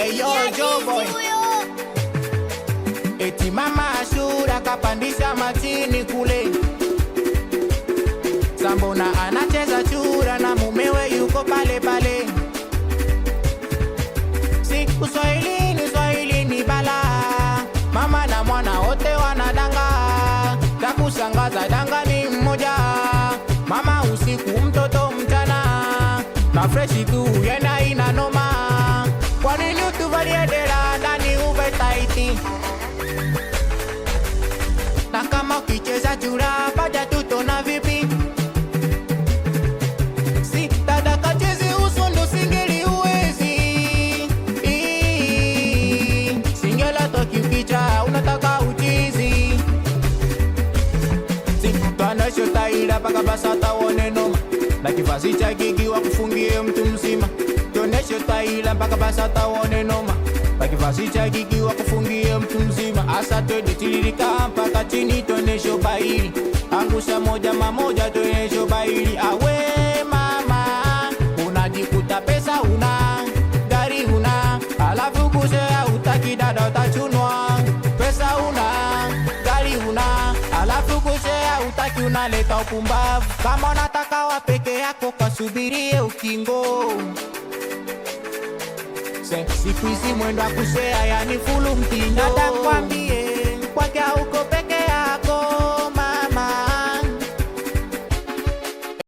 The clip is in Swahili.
Eyo Joboy. Eti mama Ashura kapandisha matini kule, Sambona anacheza chura na mumewe yuko pale pale. Si Uswahilini bala, mama na mwana wote wanadanga. Takushangaza danga ni mmoja, mama usiku mtoto mchana, na freshi tu yena ina noma. Kwa nini utuvalie dela ndani uve taiti? Na kama ukicheza chura baada tutona vipi? Si dada kacheze usondo singeli uwezi. Singela toki ukicha unataka uchizi. Si tuanesho taila paka basata one noma, na kifasi cha gigi wa kufungie mtu mzima. Tuonesho taila paka basata one noma, na kifasi cha gigi wa kufungie mtu mzima. Asa twende tiririka mpaka chini tuonesho baili, angusha moja mamoja tuonesho baili. Awe mama, unajikuta pesa una, gari una, alafu kusea utaki dada utachunwa. Pesa una, gari una, alafu kusea utaki unaleta upumbavu. Kama unataka wa peke yako kasubirie ukingo. Siku hizi mwendo wa kusea yani fulu mtindo. Natakwambie